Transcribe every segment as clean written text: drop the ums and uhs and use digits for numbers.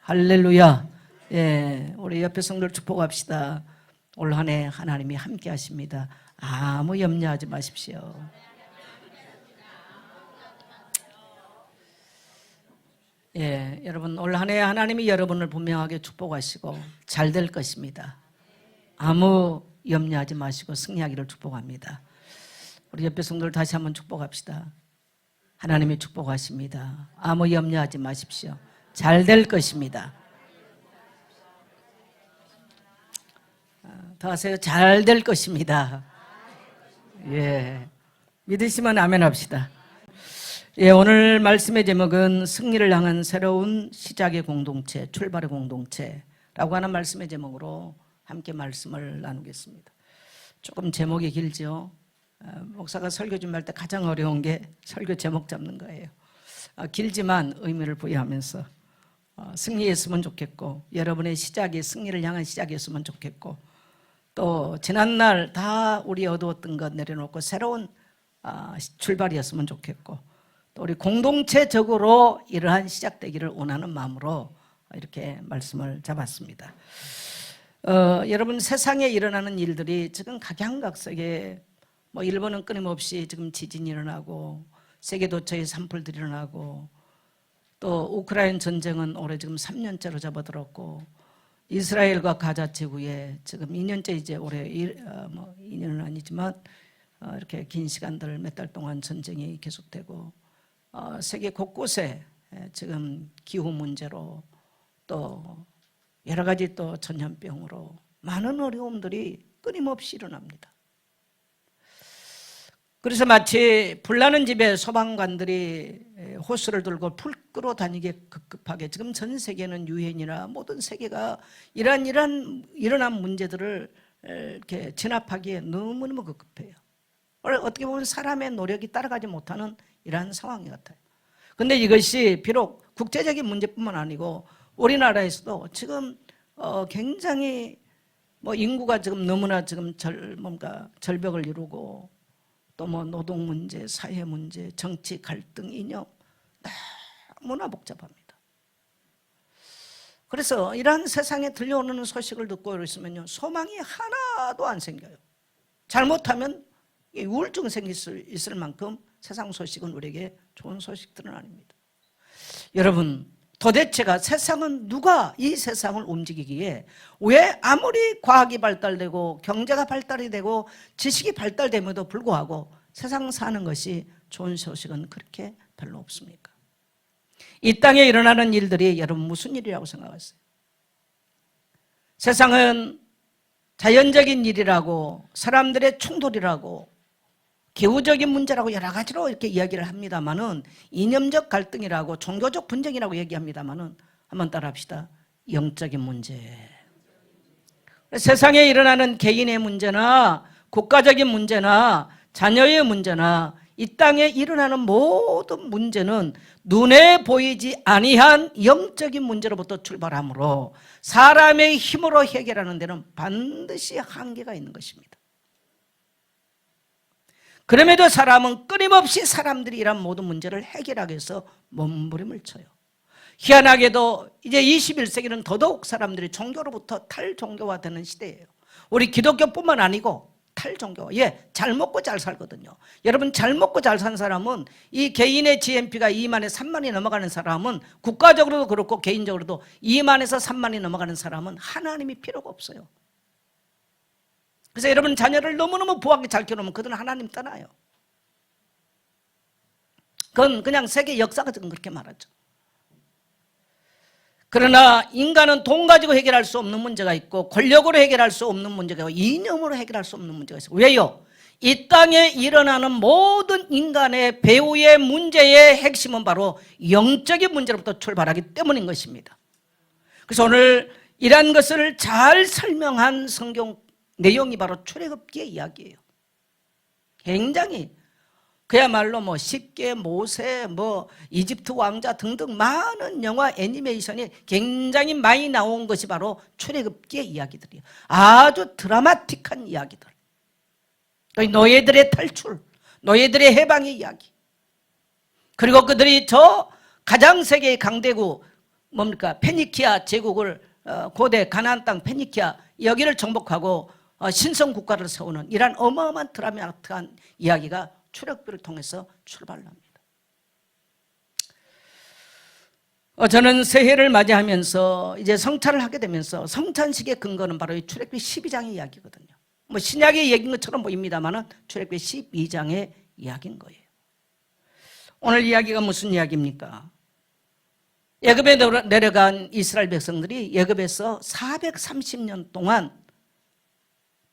할렐루야. 예, 우리 옆에 성도를 축복합시다. 올 한 해 하나님이 함께 하십니다. 아무 염려하지 마십시오. 예, 여러분 올 한 해 하나님이 여러분을 분명하게 축복하시고 잘 될 것입니다. 아무 염려하지 마시고 승리하기를 축복합니다. 우리 옆에 성도를 다시 한번 축복합시다. 하나님이 축복하십니다. 아무 염려하지 마십시오. 잘 될 것입니다. 더 하세요. 잘 될 것입니다. 예, 믿으시면 아멘 합시다. 예, 오늘 말씀의 제목은 승리를 향한 새로운 시작의 공동체, 출발의 공동체라고 하는 말씀의 제목으로 함께 말씀을 나누겠습니다. 조금 제목이 길죠. 목사가 설교 준비할 때 가장 어려운 게 설교 제목 잡는 거예요. 길지만 의미를 부여하면서 승리했으면 좋겠고, 여러분의 시작이 승리를 향한 시작이었으면 좋겠고, 또 지난날 다 우리 어두웠던 것 내려놓고 새로운 출발이었으면 좋겠고, 또 우리 공동체적으로 이러한 시작되기를 원하는 마음으로 이렇게 말씀을 잡았습니다. 여러분, 세상에 일어나는 일들이 지금 각양각색에 일본은 끊임없이 지금 지진이 일어나고 세계 도처에 산불들이 일어나고, 또 우크라이나 전쟁은 올해 지금 3년째로 접어들었고, 이스라엘과 가자 지구에 지금 2년째 이제 올해 2년은 아니지만 이렇게 긴 시간들 몇 달 동안 전쟁이 계속되고, 세계 곳곳에 지금 기후 문제로 또 여러 가지 또 전염병으로 많은 어려움들이 끊임없이 일어납니다. 그래서 마치 불나는 집에 소방관들이 호스를 들고 불 끄러 다니게 급급하게 지금 전 세계는 유엔이나 모든 세계가 이러한 일어난 문제들을 이렇게 진압하기에 너무너무 급급해요. 어떻게 보면 사람의 노력이 따라가지 못하는 이러한 상황 같아요. 그런데 이것이 비록 국제적인 문제뿐만 아니고 우리나라에서도 지금 굉장히 인구가 지금 너무나 지금 절벽을 이루고, 또 노동 문제, 사회 문제, 정치 갈등, 이념 너무나 복잡합니다. 그래서 이러한 세상에 들려오는 소식을 듣고 있으면요, 소망이 하나도 안 생겨요. 잘못하면 우울증 생길 수 있을 만큼 세상 소식은 우리에게 좋은 소식들은 아닙니다. 여러분, 도대체가 세상은 누가 이 세상을 움직이기에 왜 아무리 과학이 발달되고 경제가 발달이 되고 지식이 발달됨에도 불구하고 세상 사는 것이 좋은 소식은 그렇게 별로 없습니까? 이 땅에 일어나는 일들이 여러분 무슨 일이라고 생각하세요? 세상은 자연적인 일이라고, 사람들의 충돌이라고, 기후적인 문제라고 여러 가지로 이렇게 이야기를 합니다만은, 이념적 갈등이라고, 종교적 분쟁이라고 얘기합니다만은, 한번 따라합시다. 영적인 문제. 세상에 일어나는 개인의 문제나 국가적인 문제나 자녀의 문제나 이 땅에 일어나는 모든 문제는 눈에 보이지 아니한 영적인 문제로부터 출발하므로 사람의 힘으로 해결하는 데는 반드시 한계가 있는 것입니다. 그럼에도 사람은 끊임없이 사람들이 이런 모든 문제를 해결하기 위해서 몸부림을 쳐요. 희한하게도 이제 21세기는 더더욱 사람들이 종교로부터 탈종교화되는 시대예요. 우리 기독교뿐만 아니고 탈종교. 잘 먹고 잘 살거든요. 여러분, 잘 먹고 잘 산 사람은, 이 개인의 GNP가 2만에 3만이 넘어가는 사람은, 국가적으로도 그렇고 개인적으로도 2만에서 3만이 넘어가는 사람은 하나님이 필요가 없어요. 그래서 여러분, 자녀를 너무너무 부하게 잘 키워놓으면 그들은 하나님 떠나요. 그건 그냥 세계 역사가 지금 그렇게 말하죠. 그러나 인간은 돈 가지고 해결할 수 없는 문제가 있고, 권력으로 해결할 수 없는 문제가 있고, 이념으로 해결할 수 없는 문제가 있어요. 왜요? 이 땅에 일어나는 모든 인간의 배후의 문제의 핵심은 바로 영적인 문제로부터 출발하기 때문인 것입니다. 그래서 오늘 이러한 것을 잘 설명한 성경 내용이 바로 출애굽기의 이야기예요. 굉장히 그야말로 십계, 모세, 이집트 왕자 등등 많은 영화 애니메이션이 굉장히 많이 나온 것이 바로 출애굽기의 이야기들이에요. 아주 드라마틱한 이야기들. 노예들의 탈출, 노예들의 해방의 이야기. 그리고 그들이 저 가장 세계의 강대국 뭡니까? 페니키아 제국을 고대 가나안 땅 페니키아 여기를 정복하고 신성 국가를 세우는 이런 어마어마한 드라마틱한 이야기가 출애굽기를 통해서 출발합니다. 저는 새해를 맞이하면서 이제 성찬을 하게 되면서 성찬식의 근거는 바로 이 출애굽기 12장의 이야기거든요. 뭐 신약의 얘기인 것처럼 보입니다만은 출애굽기 12장의 이야기인 거예요. 오늘 이야기가 무슨 이야기입니까? 애굽에 내려간 이스라엘 백성들이 애굽에서 430년 동안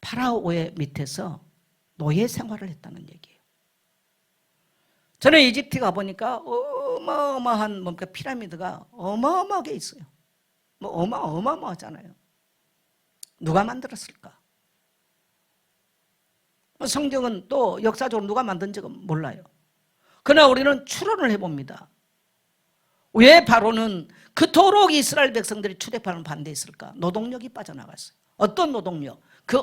파라오의 밑에서 노예 생활을 했다는 얘기예요. 저는 이집트 가보니까 어마어마한 뭡니까 피라미드가 어마어마하게 있어요. 뭐 어마어마하잖아요. 누가 만들었을까? 성경은 또 역사적으로 누가 만든지는 몰라요. 그러나 우리는 추론을 해봅니다. 왜 바로는 그토록 이스라엘 백성들이 출애굽을 반대했을까? 노동력이 빠져나갔어요. 어떤 노동력? 그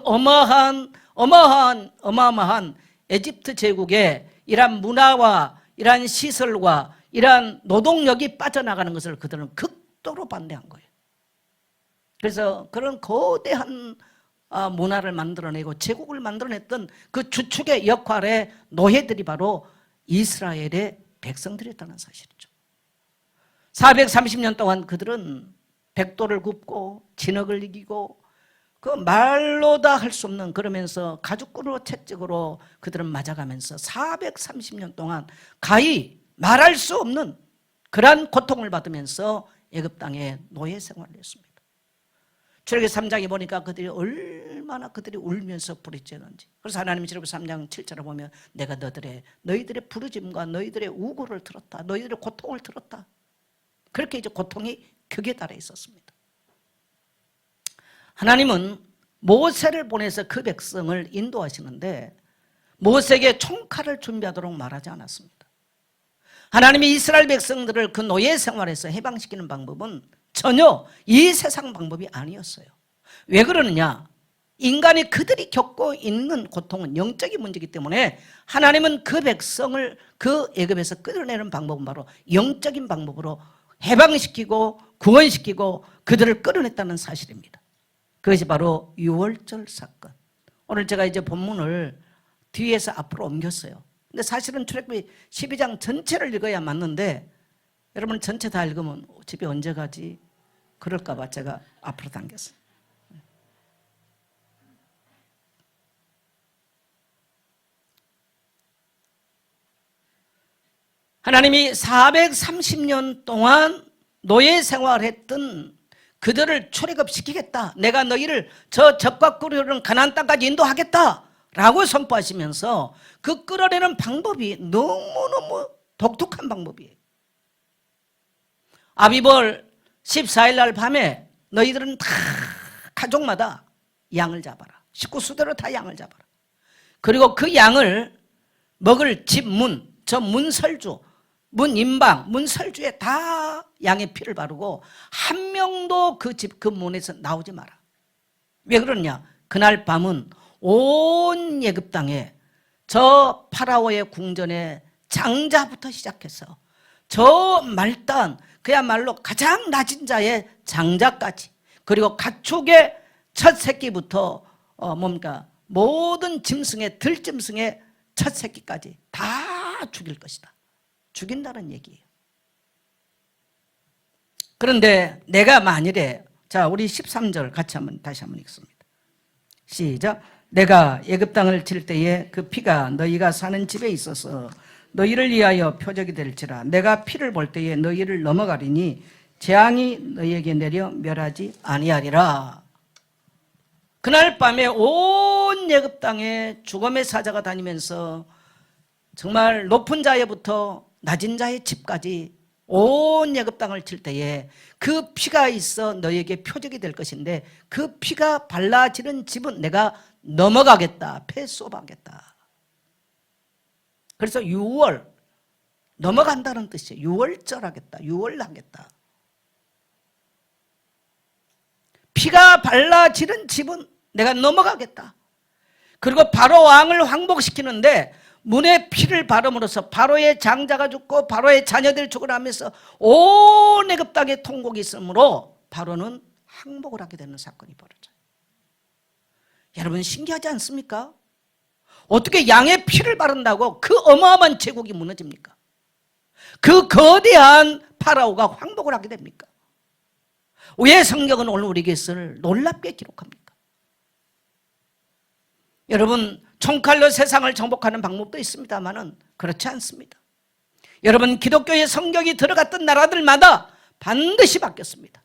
어마어마한 에집트 제국의 이러한 문화와 이러한 시설과 이러한 노동력이 빠져나가는 것을 그들은 극도로 반대한 거예요. 그래서 그런 거대한 문화를 만들어내고 제국을 만들어냈던 그 주축의 역할의 노예들이 바로 이스라엘의 백성들이었다는 사실이죠. 430년 동안 그들은 백도를 굽고 진흙을 이기고 그 말로 다 할 수 없는 그러면서 가죽으로 채찍으로 그들은 맞아가면서 430년 동안 가히 말할 수 없는 그러한 고통을 받으면서 애굽 땅에 노예 생활을 했습니다. 출애굽기 3장에 보니까 그들이 얼마나 그들이 울면서 부르짖는지. 그래서 하나님이 출애굽기 3장 7절에 보면 내가 너희들의 부르짖음과 너희들의 우고를 들었다. 너희들의 고통을 들었다. 그렇게 이제 고통이 극에 달해 있었습니다. 하나님은 모세를 보내서 그 백성을 인도하시는데 모세에게 총칼을 준비하도록 말하지 않았습니다. 하나님이 이스라엘 백성들을 그 노예 생활에서 해방시키는 방법은 전혀 이 세상 방법이 아니었어요. 왜 그러느냐? 인간이 그들이 겪고 있는 고통은 영적인 문제이기 때문에 하나님은 그 백성을 그 애굽에서 끌어내는 방법은 바로 영적인 방법으로 해방시키고 구원시키고 그들을 끌어냈다는 사실입니다. 그것이 바로 유월절 사건. 오늘 제가 이제 본문을 뒤에서 앞으로 옮겼어요. 근데 사실은 출애굽기 12장 전체를 읽어야 맞는데 여러분 전체 다 읽으면 집에 언제 가지? 그럴까 봐 제가 앞으로 당겼어요. 하나님이 430년 동안 노예 생활했던 그들을 출애굽시키겠다. 내가 너희를 저 적과 꿀이 가나안 땅까지 인도하겠다라고 선포하시면서 그 끌어내는 방법이 너무너무 독특한 방법이에요. 아비벌 14일 날 밤에 너희들은 다 가족마다 양을 잡아라. 식구 수대로 다 양을 잡아라. 그리고 그 양을 먹을 집 문, 저 문설주, 문 임방, 문설주에 다 양의 피를 바르고 한 명도 그 집, 그 문에서 나오지 마라. 왜 그러냐? 그날 밤은 온 애굽 땅에 저 파라오의 궁전에 장자부터 시작해서 저 말단, 그야말로 가장 낮은 자의 장자까지, 그리고 가축의 첫 새끼부터 모든 짐승의 들짐승의 첫 새끼까지 다 죽일 것이다. 죽인다는 얘기예요. 그런데 내가 만일에, 자 우리 13절 같이 다시 한번 읽습니다. 시작. 내가 애굽 땅을 칠 때에 그 피가 너희가 사는 집에 있어서 너희를 위하여 표적이 될지라. 내가 피를 볼 때에 너희를 넘어가리니 재앙이 너희에게 내려 멸하지 아니하리라. 그날 밤에 온 애굽 땅에 죽음의 사자가 다니면서 정말 높은 자에부터 낮은 자의 집까지 온 애굽 땅을 칠 때에 그 피가 있어 너희에게 표적이 될 것인데 그 피가 발라지는 집은 내가 넘어가겠다, 패소하겠다. 그래서 6월 넘어간다는 뜻이에요. 6월절 하겠다, 6월 하겠다. 피가 발라지는 집은 내가 넘어가겠다. 그리고 바로 왕을 항복시키는데 문에 피를 바름으로써 바로의 장자가 죽고 바로의 자녀들이 죽어나면서 온 애굽 땅에 통곡이 있으므로 바로는 항복을 하게 되는 사건이 벌어져요. 여러분 신기하지 않습니까? 어떻게 양의 피를 바른다고 그 어마어마한 제국이 무너집니까? 그 거대한 파라오가 항복을 하게 됩니까? 왜 성경은 오늘 우리 것을 놀랍게 기록합니까? 여러분 총칼로 세상을 정복하는 방법도 있습니다만은 그렇지 않습니다. 여러분 기독교의 성경이 들어갔던 나라들마다 반드시 바뀌었습니다.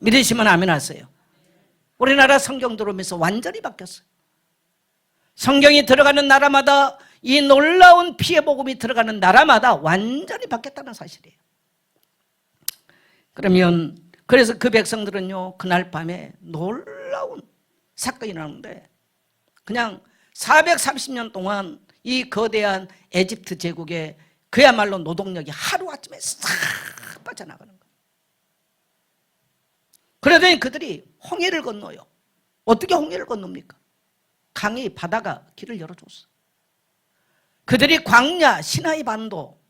믿으시면 아멘 하세요. 우리나라 성경 들어오면서 완전히 바뀌었어요. 성경이 들어가는 나라마다 이 놀라운 피의 복음이 들어가는 나라마다 완전히 바뀌었다는 사실이에요. 그러면 그래서 그 백성들은요 그날 밤에 놀라운 사건이 나는데 그냥 430년 동안 이 거대한 에집트 제국에 그야말로 노동력이 하루아침에 싹 빠져나가는 거예요. 그러더니 그들이 홍해를 건너요. 어떻게 홍해를 건넙니까? 강이 바다가 길을 열어줬어. 그들이 광야 시나이 반도,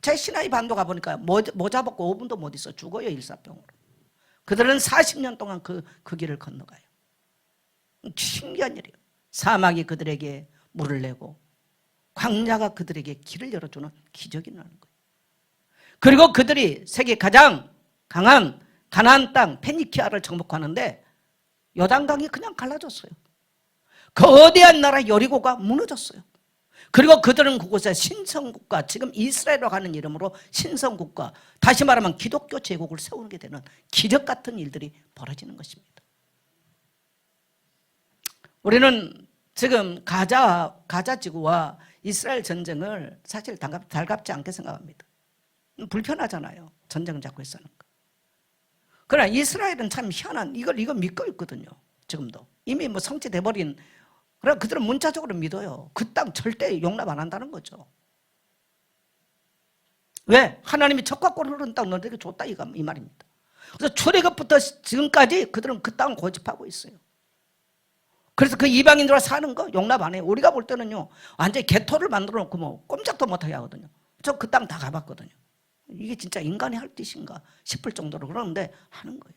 제 시나이 반도 가보니까 모자 벗고 5분도 못 있어 죽어요 일사병으로. 그들은 40년 동안 그 길을 건너가요. 신기한 일이에요. 사막이 그들에게 물을 내고 광야가 그들에게 길을 열어주는 기적이 나는 거예요. 그리고 그들이 세계 가장 강한 가나안 땅 페니키아를 정복하는데 요단강이 그냥 갈라졌어요. 거대한 나라 여리고가 무너졌어요. 그리고 그들은 그곳에 신성국가, 지금 이스라엘이라고 하는 이름으로 신성국가, 다시 말하면 기독교 제국을 세우게 되는 기적 같은 일들이 벌어지는 것입니다. 우리는 지금 가자 지구와 이스라엘 전쟁을 사실 달갑지 않게 생각합니다. 불편하잖아요. 전쟁을 잡고 있었는 거. 그러나 이스라엘은 참 희한한 이걸 믿고 있거든요. 지금도 이미 뭐 성취돼버린. 그러나 그들은 문자적으로 믿어요. 그 땅 절대 용납 안 한다는 거죠. 왜? 하나님이 적과 꼴 흐르는 땅 너희에게 줬다 이 말입니다. 그래서 출애굽부터 지금까지 그들은 그 땅을 고집하고 있어요. 그래서 그 이방인들과 사는 거 용납 안 해요. 우리가 볼 때는요 완전히 개토를 만들어 놓고 뭐 꼼짝도 못하게 하거든요. 저 그 땅 다 가봤거든요. 이게 진짜 인간이 할 짓인가 싶을 정도로 그러는데 하는 거예요.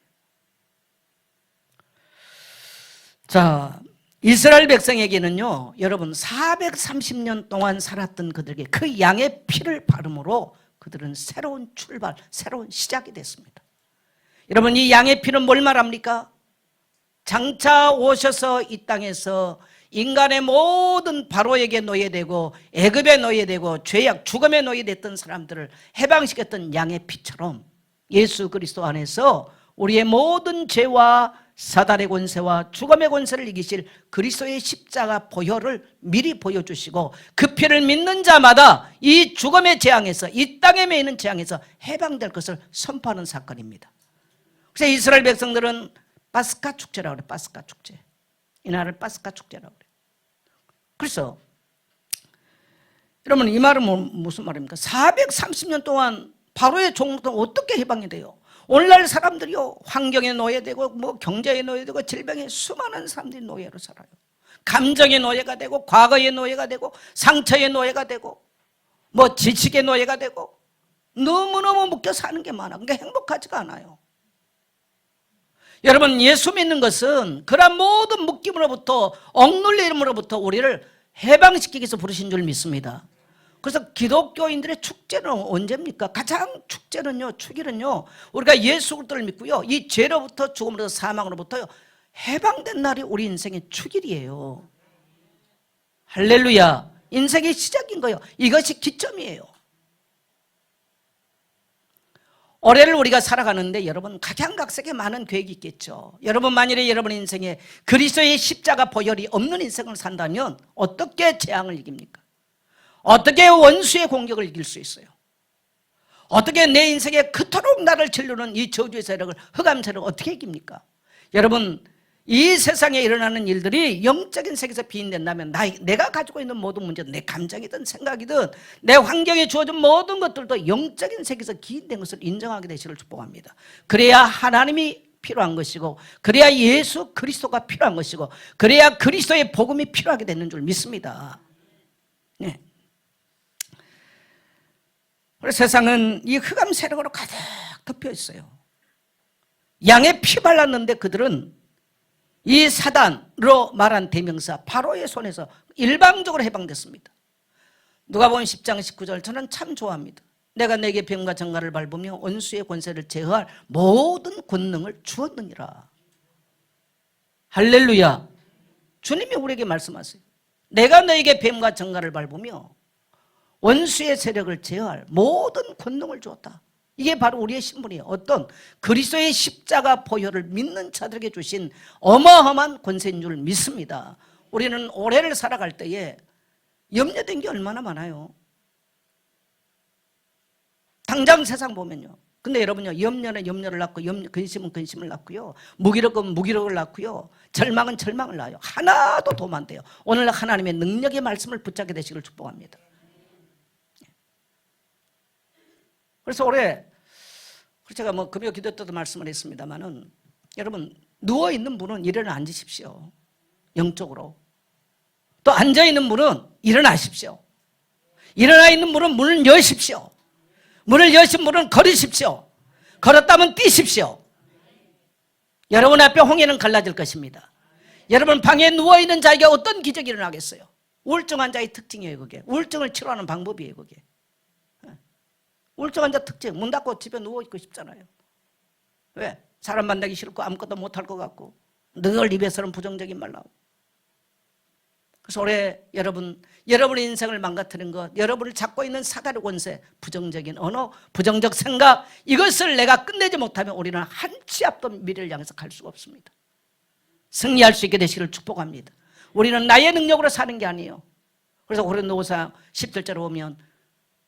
자, 이스라엘 백성에게는요 여러분 430년 동안 살았던 그들에게 그 양의 피를 바름으로 그들은 새로운 출발, 새로운 시작이 됐습니다. 여러분 이 양의 피는 뭘 말합니까? 장차 오셔서 이 땅에서 인간의 모든 바로에게 노예되고 애굽에 노예되고 죄악 죽음에 노예됐던 사람들을 해방시켰던 양의 피처럼 예수 그리스도 안에서 우리의 모든 죄와 사단의 권세와 죽음의 권세를 이기실 그리스도의 십자가 보혈을 미리 보여주시고 그 피를 믿는 자마다 이 죽음의 재앙에서 이 땅에 매이는 재앙에서 해방될 것을 선포하는 사건입니다. 그래서 이스라엘 백성들은 파스카 축제라고 그래요. 파스카 축제. 이날을 파스카 축제라고 그래요. 그래서 여러분 이 말은 무슨 말입니까? 430년 동안 바로의 종로도 어떻게 해방이 돼요? 오늘날 사람들이요 환경에 노예되고 뭐 경제에 노예되고 질병에 수많은 사람들이 노예로 살아요. 감정의 노예가 되고 과거의 노예가 되고 상처의 노예가 되고 뭐 지식의 노예가 되고 너무너무 묶여 사는 게 많아. 그러니까 행복하지가 않아요. 여러분 예수 믿는 것은 그런 모든 묶임으로부터 억눌림으로부터 우리를 해방시키기 위해서 부르신 줄 믿습니다. 그래서 기독교인들의 축제는 언제입니까? 가장 축일은요 우리가 예수 그리스도를 믿고요 이 죄로부터 죽음으로부터 사망으로부터 해방된 날이 우리 인생의 축일이에요. 할렐루야. 인생의 시작인 거예요. 이것이 기점이에요. 올해를 우리가 살아가는데 여러분 각양각색의 많은 계획이 있겠죠. 여러분 만일에 여러분 인생에 그리스도의 십자가 보혈이 없는 인생을 산다면 어떻게 재앙을 이깁니까? 어떻게 원수의 공격을 이길 수 있어요? 어떻게 내 인생에 그토록 나를 짓누르는 이 저주의 세력을 흑암 세력을 어떻게 이깁니까? 여러분 이 세상에 일어나는 일들이 영적인 세계에서 비인된다면 내가 가지고 있는 모든 문제, 내 감정이든 생각이든 내 환경에 주어진 모든 것들도 영적인 세계에서 기인된 것을 인정하게 되시기를 축복합니다. 그래야 하나님이 필요한 것이고 그래야 예수 그리스도가 필요한 것이고 그래야 그리스도의 복음이 필요하게 되는 줄 믿습니다. 네. 그래서 세상은 이 흑암 세력으로 가득 덮여 있어요. 양의 피 발랐는데 그들은 이 사단으로 말한 대명사 바로의 손에서 일방적으로 해방됐습니다. 누가복음 10장 19절 저는 참 좋아합니다. 내가 내게 병과 정갈을 밟으며 원수의 권세를 제어할 모든 권능을 주었느니라. 할렐루야. 주님이 우리에게 말씀하세요. 내가 너에게 뱀과 정갈을 밟으며 원수의 세력을 제어할 모든 권능을 주었다. 이게 바로 우리의 신분이에요. 어떤 그리스도의 십자가 보혈을 믿는 자들에게 주신 어마어마한 권세인 줄 믿습니다. 우리는 올해를 살아갈 때에 염려된 게 얼마나 많아요. 당장 세상 보면요. 근데 여러분요, 염려는 염려를 낳고 근심은 근심을 낳고요, 무기력은 무기력을 낳고요, 절망은 절망을 낳아요. 하나도 도움 안 돼요. 오늘 하나님의 능력의 말씀을 붙잡게 되시기를 축복합니다. 그래서 올해 제가 금요 기도 때도 말씀을 했습니다만은, 여러분 누워 있는 분은 일어나 앉으십시오. 영적으로. 또 앉아 있는 분은 일어나십시오. 일어나 있는 분은 문을 여십시오. 문을 여신 분은 걸으십시오. 걸었다면 뛰십시오. 여러분 앞에 홍해는 갈라질 것입니다. 여러분 방에 누워있는 자에게 어떤 기적이 일어나겠어요? 우울증 환자의 특징이에요. 그게 우울증을 치료하는 방법이에요. 그게 우울증 환자 특징. 문 닫고 집에 누워있고 싶잖아요. 왜? 사람 만나기 싫고 아무것도 못할 것 같고 늘 입에서는 부정적인 말 나오고. 그래서 올해 여러분의 인생을 망가뜨린 것, 여러분을 잡고 있는 사단의 권세, 부정적인 언어, 부정적 생각, 이것을 내가 끝내지 못하면 우리는 한 치 앞도 미래를 향해서 갈 수가 없습니다. 승리할 수 있게 되시기를 축복합니다. 우리는 나의 능력으로 사는 게 아니에요. 그래서 고린도후서 10절에 보면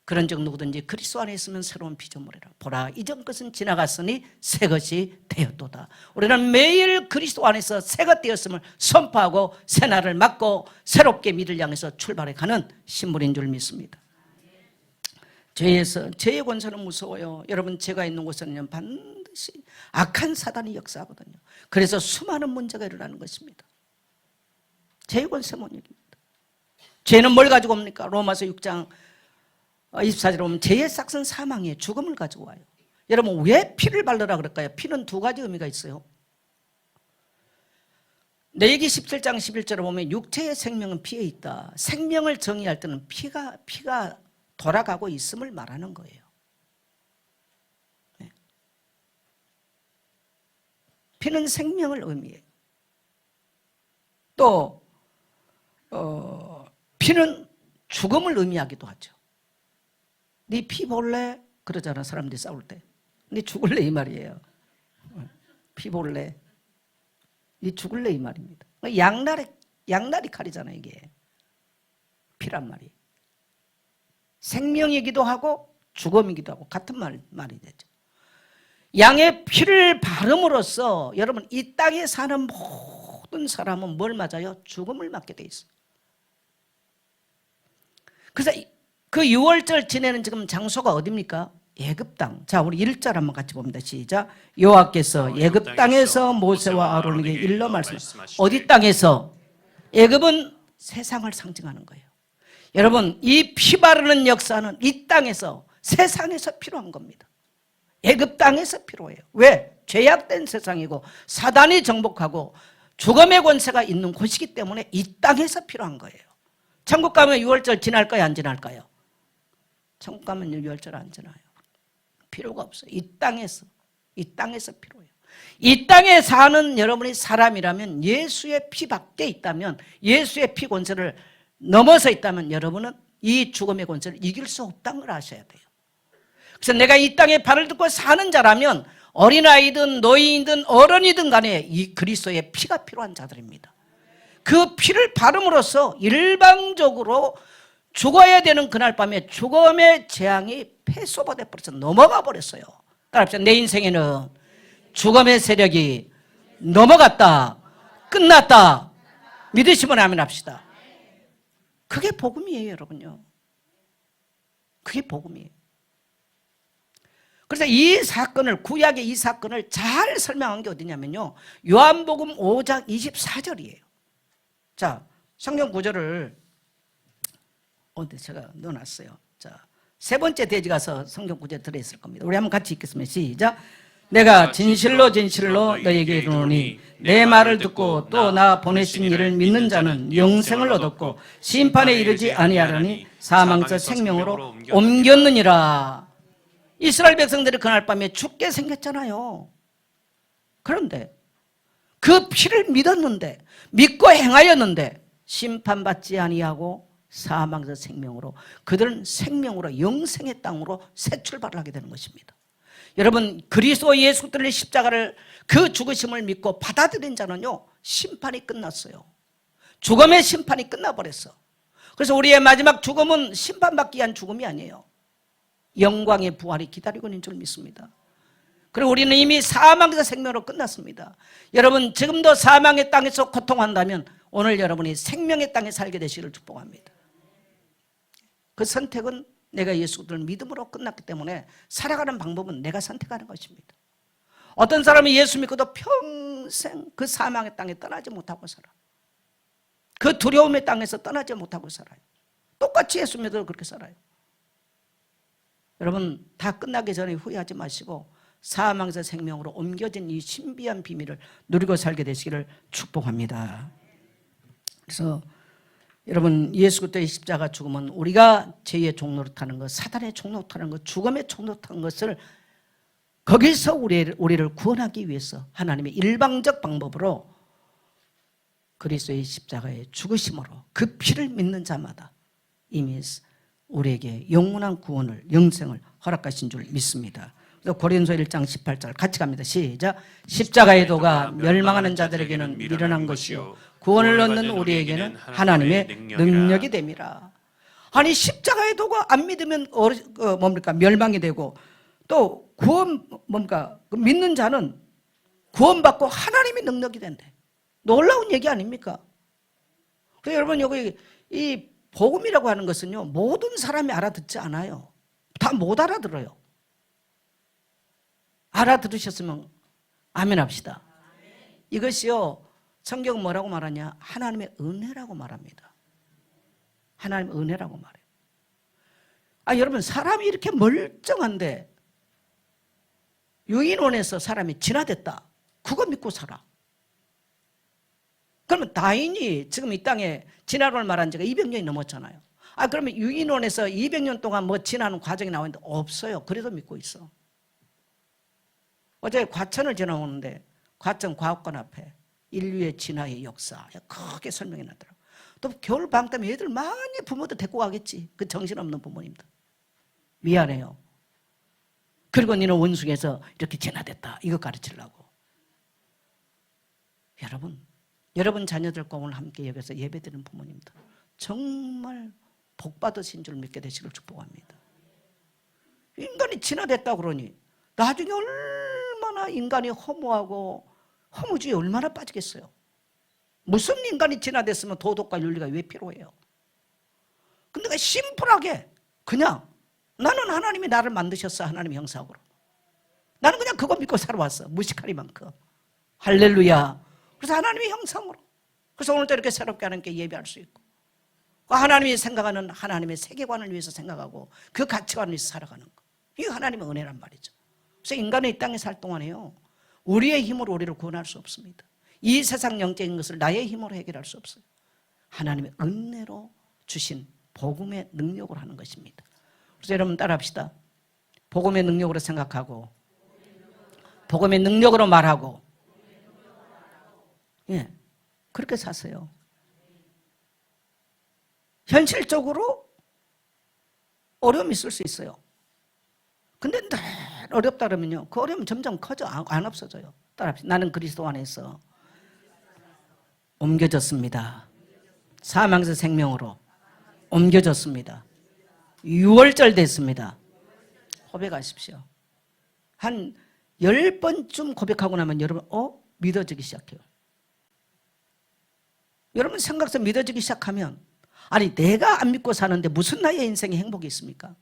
그런즉 누구든지 그리스도 안에 있으면 새로운 피조물이라. 보라 이전 것은 지나갔으니 새 것이 되었도다. 우리는 매일 그리스도 안에서 새가 되었음을 선포하고 새날을 맞고 새롭게 미래를 향해서 출발해 가는 신분인 줄 믿습니다. 죄의 권세는 무서워요. 여러분 죄가 있는 곳에는 반드시 악한 사단이 역사하거든요. 그래서 수많은 문제가 일어나는 것입니다. 죄의 권세 못 이깁니다. 죄는 뭘 가지고 옵니까? 로마서 6장 24절에 보면 죄의 싹은 사망이에요. 죽음을 가지고 와요. 여러분 왜 피를 바르라 그럴까요? 피는 두 가지 의미가 있어요. 레위기 17장 11절에 보면 육체의 생명은 피에 있다. 생명을 정의할 때는 피가 돌아가고 있음을 말하는 거예요. 네. 피는 생명을 의미해요. 또 피는 죽음을 의미하기도 하죠. 네 피 볼래? 그러잖아 사람들이 싸울 때. 네 죽을래 이 말이에요. 피 볼래? 네 죽을래 이 말입니다. 양날이 칼이잖아 이게. 피란 말이. 생명이기도 하고 죽음이기도 하고 같은 말이 되죠. 양의 피를 바름으로써 여러분 이 땅에 사는 모든 사람은 뭘 맞아요? 죽음을 맞게 돼 있어요. 그래서 그 6월절 지내는 지금 장소가 어디입니까? 애굽 땅. 자, 우리 1절 한번 같이 봅니다. 시작. 여호와께서 애굽 땅에서 모세와 아론에게 일러 말씀하시고. 어디 땅에서? 애굽은 세상을 상징하는 거예요. 여러분 이 피 바르는 역사는 이 땅에서 세상에서 필요한 겁니다. 애굽 땅에서 필요해요. 왜? 죄악된 세상이고 사단이 정복하고 죽음의 권세가 있는 곳이기 때문에 이 땅에서 필요한 거예요. 천국 가면 6월절 지날까요? 안 지날까요? 천국 가면 6월절 안 지나요. 필요가 없어요. 이 땅에서 필요해요. 이 땅에 사는 여러분이 사람이라면 예수의 피 밖에 있다면, 예수의 피 권세를 넘어서 있다면 여러분은 이 죽음의 권세를 이길 수 없다는 걸 아셔야 돼요. 그래서 내가 이 땅에 발을 딛고 사는 자라면 어린아이든 노인이든 어른이든 간에 이 그리스도의 피가 필요한 자들입니다. 그 피를 바름으로써 일방적으로 죽어야 되는 그날 밤에 죽음의 재앙이 패소버돼 버려서 넘어가 버렸어요. 따라합시다. 내 인생에는 죽음의 세력이 넘어갔다. 끝났다. 믿으시면 아멘 합시다. 그게 복음이에요, 여러분요. 그게 복음이에요. 그래서 이 사건을, 구약의 이 사건을 잘 설명한 게 어디냐면요, 요한복음 5장 24절이에요. 자, 성경 구절을 제가 넣어놨어요. 자, 세 번째 돼지 가서 성경 구절에 들어있을 겁니다. 우리 한번 같이 읽겠습니다. 시작. 내가 진실로 진실로 너에게 이르노니 내 말을 듣고 또 나 보내신 이를 믿는 자는 영생을 얻었고 심판에 이르지 아니하려니 사망에서 생명으로 옮겼느니라. 이스라엘 백성들이 그날 밤에 죽게 생겼잖아요. 그런데 그 피를 믿었는데, 믿고 행하였는데 심판받지 아니하고 사망에서 생명으로, 그들은 생명으로 영생의 땅으로 새 출발을 하게 되는 것입니다. 여러분, 그리스도 예수 그리스도의 십자가를, 그 죽으심을 믿고 받아들인 자는요, 심판이 끝났어요. 죽음의 심판이 끝나버렸어. 그래서 우리의 마지막 죽음은 심판받기 위한 죽음이 아니에요. 영광의 부활이 기다리고 있는 줄 믿습니다. 그리고 우리는 이미 사망에서 생명으로 끝났습니다. 여러분, 지금도 사망의 땅에서 고통한다면 오늘 여러분이 생명의 땅에 살게 되시기를 축복합니다. 그 선택은 내가 예수 그리스도를 믿음으로 끝났기 때문에 살아가는 방법은 내가 선택하는 것입니다. 어떤 사람이 예수 믿고도 평생 그 사망의 땅에 떠나지 못하고 살아. 그 두려움의 땅에서 떠나지 못하고 살아요. 똑같이 예수 믿어도 그렇게 살아요. 여러분, 다 끝나기 전에 후회하지 마시고 사망에서 생명으로 옮겨진 이 신비한 비밀을 누리고 살게 되시기를 축복합니다. 그래서 여러분, 예수 그리스도의 십자가 죽음은 우리가 죄의 종로를 타는 것, 사단의 종로를 타는 것, 죽음의 종로를 타는 것을, 거기서 우리를 구원하기 위해서 하나님의 일방적 방법으로 그리스도의 십자가의 죽으심으로 그 피를 믿는 자마다 이미 우리에게 영원한 구원을, 영생을 허락하신 줄 믿습니다. 그래서 고린도서 1장 18절 같이 갑니다. 시작. 십자가의 도가 멸망하는 자들에게는 미련한 것이요 구원을 얻는 우리에게는 하나님의 능력이 됨이라. 아니, 십자가의 도가 안 믿으면 뭡니까? 멸망이 되고, 또 구원 믿는 자는 구원받고 하나님의 능력이 된대. 놀라운 얘기 아닙니까? 그래서 여러분, 여기 이 복음이라고 하는 것은요, 모든 사람이 알아듣지 않아요. 다 못 알아들어요. 알아들으셨으면 아멘 합시다. 이것이요, 성경은 뭐라고 말하냐? 하나님의 은혜라고 말합니다. 하나님의 은혜라고 말해요. 여러분, 사람이 이렇게 멀쩡한데 유인원에서 사람이 진화됐다, 그거 믿고 살아. 그러면 다인이 지금 이 땅에 진화론을 말한 지가 200년이 넘었잖아요. 그러면 유인원에서 200년 동안 뭐 진화하는 과정이 나오는데 없어요. 그래도 믿고 있어. 어제 과천을 지나오는데 과천 과학관 앞에 인류의 진화의 역사 크게 설명해 놨더라고요. 또 겨울방학 때문에 애들 많이 부모도 데리고 가겠지. 그 정신없는 부모님들. 미안해요. 그리고 너는 원숭이에서 이렇게 진화됐다, 이거 가르치려고. 여러분 자녀들과 오늘 함께 여기서 예배드리는 부모님들, 정말 복받으신 줄 믿게 되시길 축복합니다. 인간이 진화됐다 그러니 나중에 얼마나 인간이 허무하고 허무주의에 얼마나 빠지겠어요. 무슨 인간이 진화됐으면 도덕과 윤리가 왜 필요해요? 근데 심플하게 그냥 나는 하나님이 나를 만드셨어, 하나님의 형상으로. 나는 그냥 그거 믿고 살아왔어, 무식하리만큼. 할렐루야. 그래서 하나님의 형상으로. 그래서 오늘도 이렇게 새롭게 하나님께 예배할 수 있고, 하나님이 생각하는 하나님의 세계관을 위해서 생각하고 그 가치관을 위해서 살아가는 거, 이게 하나님의 은혜란 말이죠. 그래서 인간은 이 땅에 살 동안에요, 우리의 힘으로 우리를 구원할 수 없습니다. 이 세상 영적인 것을 나의 힘으로 해결할 수 없어요. 하나님의 은혜로 주신 복음의 능력으로 하는 것입니다. 그래서 여러분 따라합시다. 복음의 능력으로 생각하고 복음의 능력으로 말하고, 그렇게 사세요. 현실적으로 어려움이 있을 수 있어요. 근데 늘 어렵다 그러면요, 그 어려움은 점점 커져, 안 없어져요. 따라합시다. 나는 그리스도 안에서 옮겨졌습니다. 사망에서 생명으로 옮겨졌습니다. 6월절 됐습니다. 고백하십시오. 한 10번쯤 고백하고 나면 여러분 믿어지기 시작해요. 여러분 생각해서 믿어지기 시작하면, 내가 안 믿고 사는데 무슨 나의 인생에 행복이 있습니까?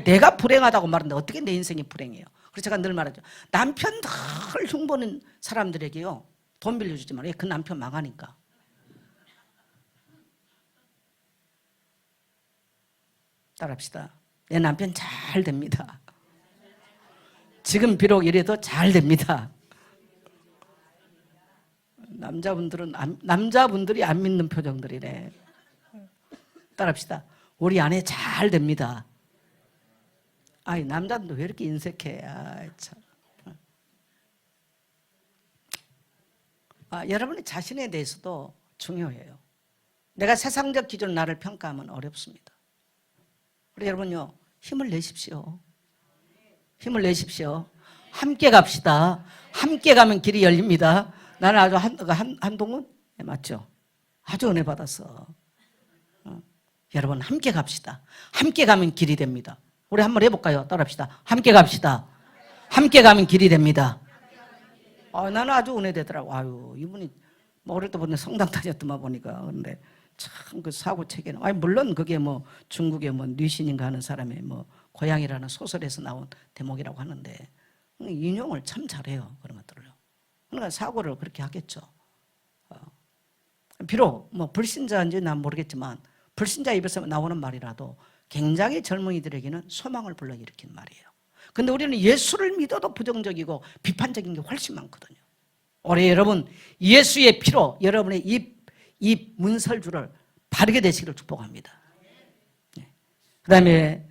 내가 불행하다고 말하는데 어떻게 내 인생이 불행해요? 그래서 제가 늘 말하죠. 남편 늘 흉보는 사람들에게요, 돈 빌려주지 말아요. 그 남편 망하니까. 따라합시다. 내 남편 잘 됩니다. 지금 비록 이래도 잘 됩니다. 남자분들이 안 믿는 표정들이네. 따라합시다. 우리 아내 잘 됩니다. 아이, 남자도 왜 이렇게 인색해? 아이, 참. 여러분의 자신에 대해서도 중요해요. 내가 세상적 기준으로 나를 평가하면 어렵습니다. 우리 여러분요, 힘을 내십시오. 힘을 내십시오. 함께 갑시다. 함께 가면 길이 열립니다. 나는 아주 한동훈? 네, 맞죠? 아주 은혜 받았어. 여러분, 함께 갑시다. 함께 가면 길이 됩니다. 우리 한번 해볼까요? 따라합시다. 함께 갑시다. 함께 가면 길이 됩니다. 나는 아주 은혜되더라고. 아유, 이분이 뭐 어릴 때부터 성당 다녔더만 보니까. 그런데 참 그 사고 체계는, 물론 그게 뭐 중국의 뭐 류신인가 하는 사람의 뭐 고향이라는 소설에서 나온 대목이라고 하는데 인용을 참 잘해요. 그런 것들을요. 그러니까 사고를 그렇게 하겠죠. 비록 뭐 불신자인지 난 모르겠지만 불신자 입에서 나오는 말이라도 굉장히 젊은이들에게는 소망을 불러일으키는 말이에요. 근데 우리는 예수를 믿어도 부정적이고 비판적인 게 훨씬 많거든요. 올해 여러분, 예수의 피로 여러분의 이 문설주를 바르게 되시기를 축복합니다. 그 다음에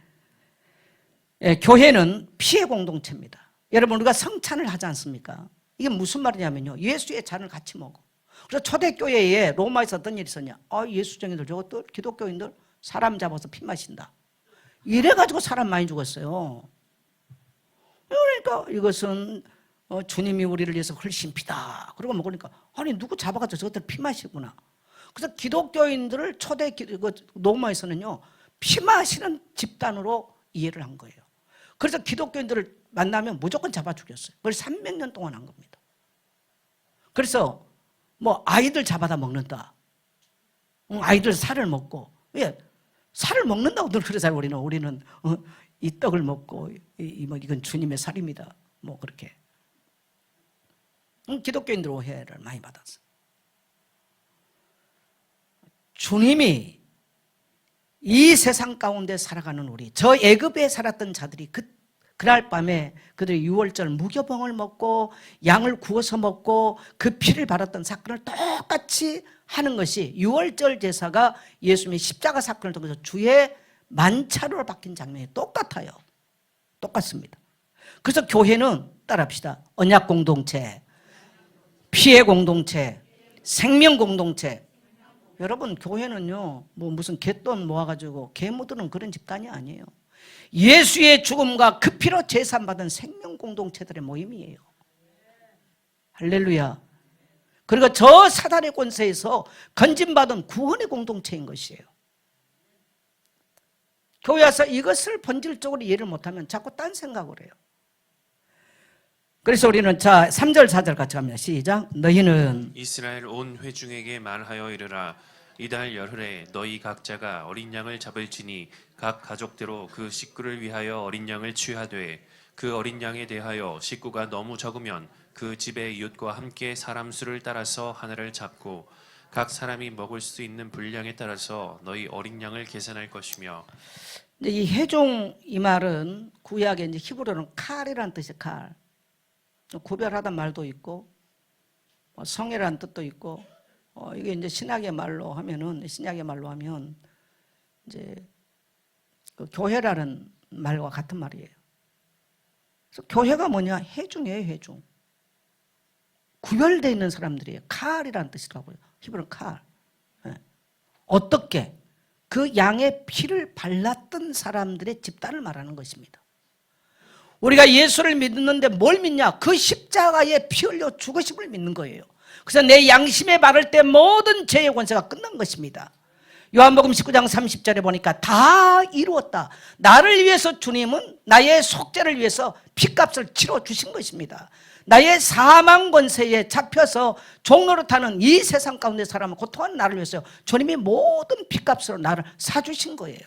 교회는 피해 공동체입니다. 여러분, 우리가 성찬을 하지 않습니까? 이게 무슨 말이냐면요, 예수의 잔을 같이 먹어. 그래서 초대교회에 로마에서 어떤 일이 있었냐? 예수쟁이들 저것들 기독교인들 사람 잡아서 피 마신다. 이래가지고 사람 많이 죽었어요. 그러니까 이것은 주님이 우리를 위해서 흘린 피다. 그러고 먹으니까 누구 잡아가지고 저것들 피 마시구나. 그래서 기독교인들을 초대 로마에서는요, 피 마시는 집단으로 이해를 한 거예요. 그래서 기독교인들을 만나면 무조건 잡아 죽였어요. 그걸 300년 동안 한 겁니다. 그래서 뭐 아이들 잡아다 먹는다. 아이들 살을 먹고. 왜? 살을 먹는다고 늘 그러잖아요. 우리는 이 떡을 먹고 이건 주님의 살입니다. 뭐 그렇게. 기독교인들 오해를 많이 받았어요. 주님이 이 세상 가운데 살아가는 우리, 저 애굽에 살았던 자들이 그날 밤에 그들이 유월절 무교병을 먹고 양을 구워서 먹고 그 피를 바랐던 사건을 똑같이 하는 것이 유월절 제사가 예수님의 십자가 사건을 통해서 주의 만차로 바뀐 장면이 똑같아요. 똑같습니다. 그래서 교회는 따라합시다. 언약 공동체, 피해 공동체, 생명 공동체. 여러분, 교회는요, 뭐 무슨 갯돈 모아가지고 개 묻는 그런 집단이 아니에요. 예수의 죽음과 그 피로 제산받은 생명 공동체들의 모임이에요. 할렐루야. 그리고 저 사단의 권세에서 건진받은 구원의 공동체인 것이에요. 교회 와서 이것을 본질적으로 이해를 못하면 자꾸 딴 생각을 해요. 그래서 우리는 3절 4절 같이 갑니다. 시작. 너희는 이스라엘 온 회중에게 말하여 이르라. 이달 열흘에 너희 각자가 어린 양을 잡을지니 각 가족대로 그 식구를 위하여 어린 양을 취하되 그 어린 양에 대하여 식구가 너무 적으면 그 집의 이웃과 함께 사람 수를 따라서 하나를 잡고 각 사람이 먹을 수 있는 분량에 따라서 너희 어린 양을 계산할 것이며. 이 회중 이 말은 구약의 이제 히브리어는 칼이라는 뜻이에요. 칼. 구별하다는 말도 있고 성애라는 뜻도 있고 이게 이제 신약의 말로 하면 이제 그 교회라는 말과 같은 말이에요. 그래서 교회가 뭐냐? 회중이에요, 회중. 구별되어 있는 사람들이에요. 칼이라는 뜻이라고요. 히브리어는 칼. 어떻게? 그 양의 피를 발랐던 사람들의 집단을 말하는 것입니다. 우리가 예수를 믿는데 뭘 믿냐? 그 십자가에 피 흘려 죽으심을 믿는 거예요. 그래서 내 양심에 바를 때 모든 죄의 권세가 끝난 것입니다. 요한복음 19장 30절에 보니까 다 이루었다. 나를 위해서 주님은 나의 속죄를 위해서 피값을 치러 주신 것입니다. 나의 사망 권세에 잡혀서 종로로 타는 이 세상 가운데 사람을 고통하는 나를 위해서 주님이 모든 피값으로 나를 사주신 거예요.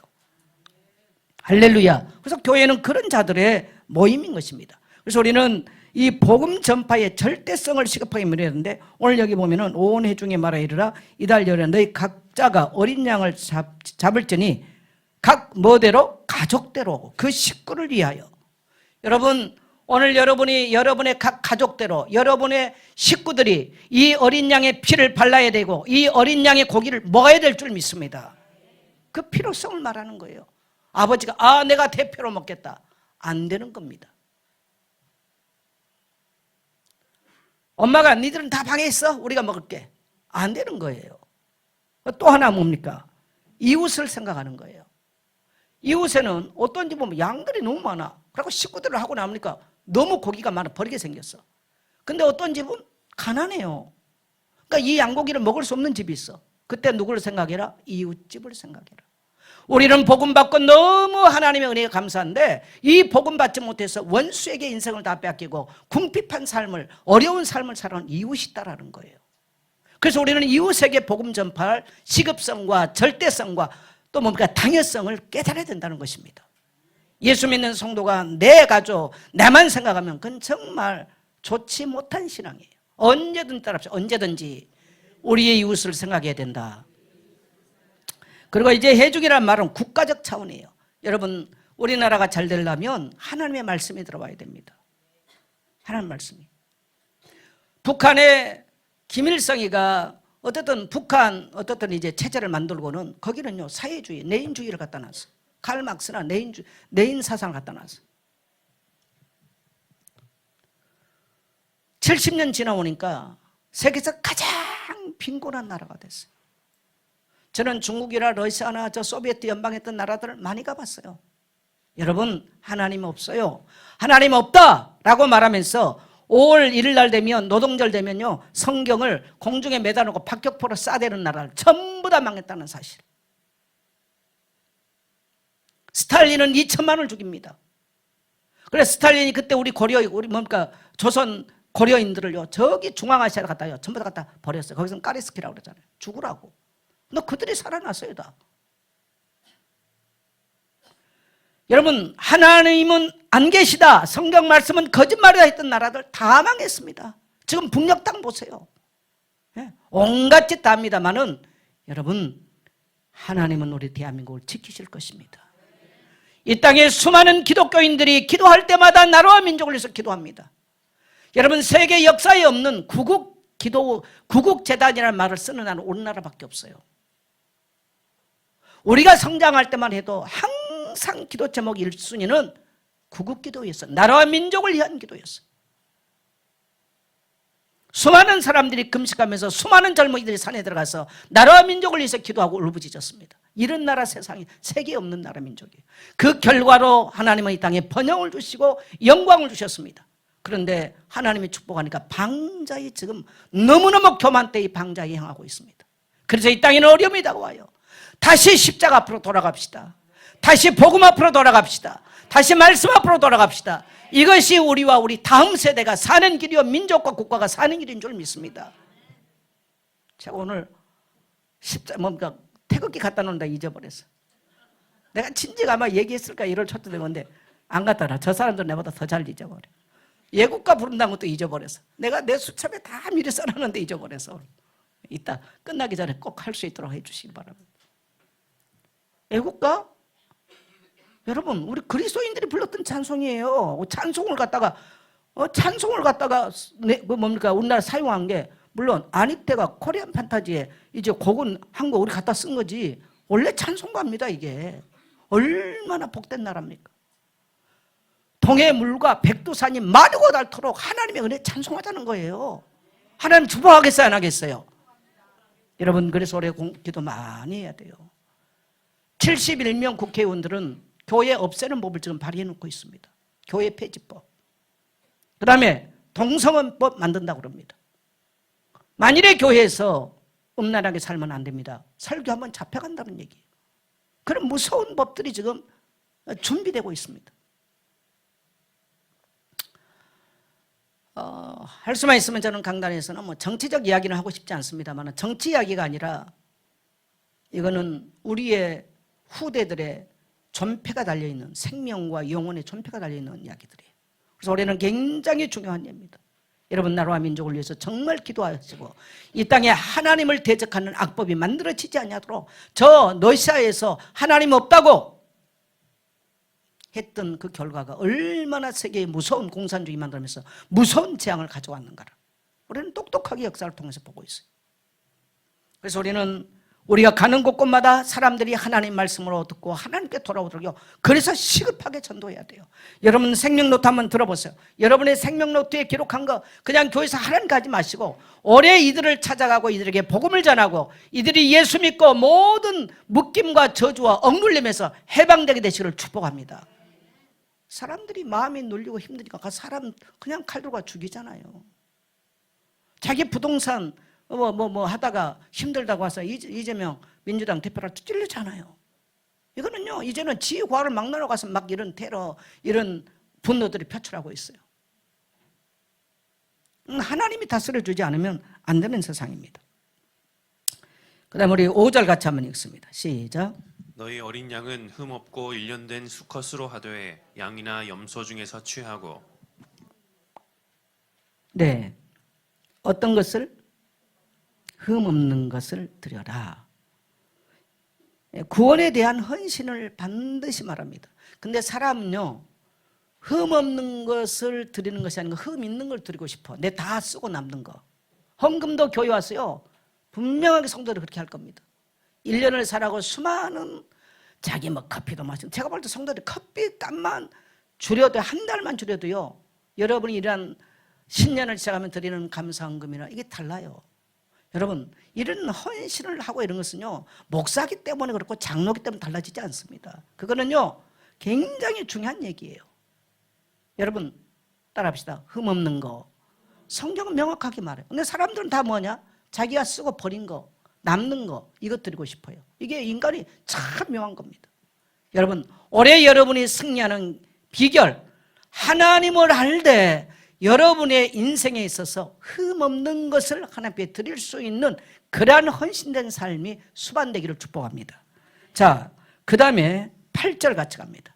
할렐루야. 그래서 교회는 그런 자들의 모임인 것입니다. 그래서 우리는 이 복음 전파의 절대성을 시급하게 물어야 되는데, 오늘 여기 보면은 온 회중에 말하 이르라. 이달 열에 너희 각자가 어린 양을 잡을지니 각 뭐대로? 가족대로 그 식구를 위하여. 여러분 오늘 여러분의 각 가족대로 여러분의 식구들이 이 어린 양의 피를 발라야 되고 이 어린 양의 고기를 먹어야 될 줄 믿습니다. 그 필요성을 말하는 거예요. 아버지가 내가 대표로 먹겠다. 안 되는 겁니다. 엄마가 니들은 다 방에 있어. 우리가 먹을게. 안 되는 거예요. 또 하나 뭡니까? 이웃을 생각하는 거예요. 이웃에는 어떤 집 보면 양들이 너무 많아. 그리고 식구들을 하고 나니까 너무 고기가 많아 버리게 생겼어. 근데 어떤 집은 가난해요. 그러니까 이 양고기를 먹을 수 없는 집이 있어. 그때 누구를 생각해라? 이웃집을 생각해라. 우리는 복음 받고 너무 하나님의 은혜에 감사한데 이 복음 받지 못해서 원수에게 인생을 다 뺏기고 궁핍한 삶을, 어려운 삶을 살아온 이웃이 있다라는 거예요. 그래서 우리는 이웃에게 복음 전파할 시급성과 절대성과 또 뭡니까? 당연성을 깨달아야 된다는 것입니다. 예수 믿는 성도가 내 가족, 나만 생각하면 그건 정말 좋지 못한 신앙이에요. 언제든 따라합시다. 언제든지 우리의 이웃을 생각해야 된다. 그리고 이제 해주기란 말은 국가적 차원이에요. 여러분 우리나라가 잘 되려면 하나님의 말씀이 들어와야 됩니다. 하나님 말씀이. 북한의 김일성이가 어쨌든 북한 어떻든 이제 체제를 만들고는 거기는요 사회주의, 내인주의를 갖다 놨어. 칼 막스나 내인 사상을 갖다 놨어. 70년 지나오니까 세계에서 가장 빈곤한 나라가 됐어요. 저는 중국이나 러시아나 저 소비에트 연방에 있던 나라들을 많이 가봤어요. 여러분 하나님 없어요. 하나님 없다라고 말하면서 5월 1일 날 되면 노동절 되면요 성경을 공중에 매다놓고 박격포로 쏴대는 나라를 전부 다 망했다는 사실. 스탈린은 2천만 원을 죽입니다. 그래서 스탈린이 그때 우리 뭡니까 조선 고려인들을요 저기 중앙아시아로 갖다요 전부 다 갖다 버렸어요. 거기서는 까리스키라고 그러잖아요. 죽으라고. 근데 그들이 살아났어요 다. 여러분 하나님은 안 계시다, 성경 말씀은 거짓말이다 했던 나라들 다 망했습니다. 지금 북녘 땅 보세요. 온갖 짓 다 합니다만은 여러분 하나님은 우리 대한민국을 지키실 것입니다. 이 땅에 수많은 기독교인들이 기도할 때마다 나라와 민족을 위해서 기도합니다. 여러분 세계 역사에 없는 구국재단이라는 말을 쓰는 나라는 우리나라밖에 없어요. 우리가 성장할 때만 해도 항상 기도 제목 1순위는 구국기도였어. 나라와 민족을 위한 기도였어. 수많은 사람들이 금식하면서 수많은 젊은이들이 산에 들어가서 나라와 민족을 위해서 기도하고 울부짖었습니다. 이런 나라 세상에 세계에 없는 나라 민족이에요. 그 결과로 하나님은 이 땅에 번영을 주시고 영광을 주셨습니다. 그런데 하나님이 축복하니까 방자에 지금 너무너무 교만 때의 방자에 향하고 있습니다. 그래서 이 땅에는 어려움이 다가와요. 다시 십자가 앞으로 돌아갑시다. 다시 복음 앞으로 돌아갑시다. 다시 말씀 앞으로 돌아갑시다. 이것이 우리와 우리 다음 세대가 사는 길이요 민족과 국가가 사는 길인 줄 믿습니다. 제가 오늘 뭡니까 태극기 갖다 놓는다 잊어버렸어. 내가 진즉 아마 얘기했을까 1월 초쯤 된 건데 안 갖다 놔. 저 사람들 내보다 더 잘 잊어버려. 예국가 부른다는 것도 잊어버렸어. 내가 내 수첩에 다 미리 써놨는데 잊어버렸어. 이따 끝나기 전에 꼭 할 수 있도록 해주시기 바랍니다. 애국가? 여러분 우리 그리스도인들이 불렀던 찬송이에요. 찬송을 갖다가 뭡니까 우리나라 사용한 게 물론 안익대가 코리안 판타지에 이제 곡은 한 거 우리 갖다 쓴 거지 원래 찬송가입니다. 이게 얼마나 복된 나라입니까? 동해 물과 백두산이 마르고 닳도록 하나님의 은혜 찬송하자는 거예요. 하나님 주복하겠어요 안 하겠어요? 여러분 그래서 올해 기도 많이 해야 돼요. 71명 국회의원들은 교회 없애는 법을 지금 발의해 놓고 있습니다. 교회 폐지법. 그 다음에 동성혼법 만든다고 그럽니다. 만일에 교회에서 음란하게 살면 안 됩니다. 설교하면 잡혀간다는 얘기예요. 그런 무서운 법들이 지금 준비되고 있습니다. 할 수만 있으면 저는 강단에서는 뭐 정치적 이야기는 하고 싶지 않습니다만 정치 이야기가 아니라 이거는 우리의 후대들의 존폐가 달려있는 생명과 영혼의 존폐가 달려있는 이야기들이에요. 그래서 올해는 굉장히 중요한 예입니다. 여러분 나라와 민족을 위해서 정말 기도하시고 이 땅에 하나님을 대적하는 악법이 만들어지지 않도록 저 러시아에서 하나님 없다고 했던 그 결과가 얼마나 세계에 무서운 공산주의 만들면서 무서운 재앙을 가져왔는가를 우리는 똑똑하게 역사를 통해서 보고 있어요. 그래서 우리는 우리가 가는 곳곳마다 사람들이 하나님 말씀으로 듣고 하나님께 돌아오도록요. 그래서 시급하게 전도해야 돼요. 여러분 생명노트 한번 들어보세요. 여러분의 생명노트에 기록한 거 그냥 교회에서 하나님 가지 마시고 오래 이들을 찾아가고 이들에게 복음을 전하고 이들이 예수 믿고 모든 묶임과 저주와 억눌림에서 해방되게 되시기를 축복합니다. 사람들이 마음이 눌리고 힘드니까 그 사람 그냥 칼 들고 죽이잖아요. 자기 부동산 하다가 힘들다고 와서 이재명 민주당 대표를 찔르잖아요. 이거는요, 이제는 지휘과를 막나러 가서 막 이런 테러, 이런 분노들이 표출하고 있어요. 하나님이 다스려주지 않으면 안 되는 세상입니다. 그 다음 우리 5절 같이 한번 읽습니다. 시작. 너희 어린 양은 흠없고 일련된 수컷으로 하되 양이나 염소 중에서 취하고. 네, 어떤 것을? 흠없는 것을 드려라. 구원에 대한 헌신을 반드시 말합니다. 근데 사람은요, 흠없는 것을 드리는 것이 아니고 흠 있는 걸 드리고 싶어. 내 다 쓰고 남는 거. 헌금도 교회 와서요, 분명하게 성도들이 그렇게 할 겁니다. 1년을 살아고 수많은 자기 커피도 마시고, 제가 볼 때 성도들이 커피 값만 줄여도 한 달만 줄여도요, 여러분이 이러한 신년을 시작하면 드리는 감사헌금이나 이게 달라요. 여러분, 이런 헌신을 하고 이런 것은요, 목사기 때문에 그렇고 장로기 때문에 달라지지 않습니다. 그거는요, 굉장히 중요한 얘기예요. 여러분, 따라합시다. 흠없는 거. 성경은 명확하게 말해요. 근데 사람들은 다 뭐냐? 자기가 쓰고 버린 거, 남는 거, 이것 드리고 싶어요. 이게 인간이 참 묘한 겁니다. 여러분, 올해 여러분이 승리하는 비결, 하나님을 할 때 여러분의 인생에 있어서 흠없는 것을 하나님께 드릴 수 있는 그러한 헌신된 삶이 수반되기를 축복합니다. 자, 그 다음에 8절 같이 갑니다.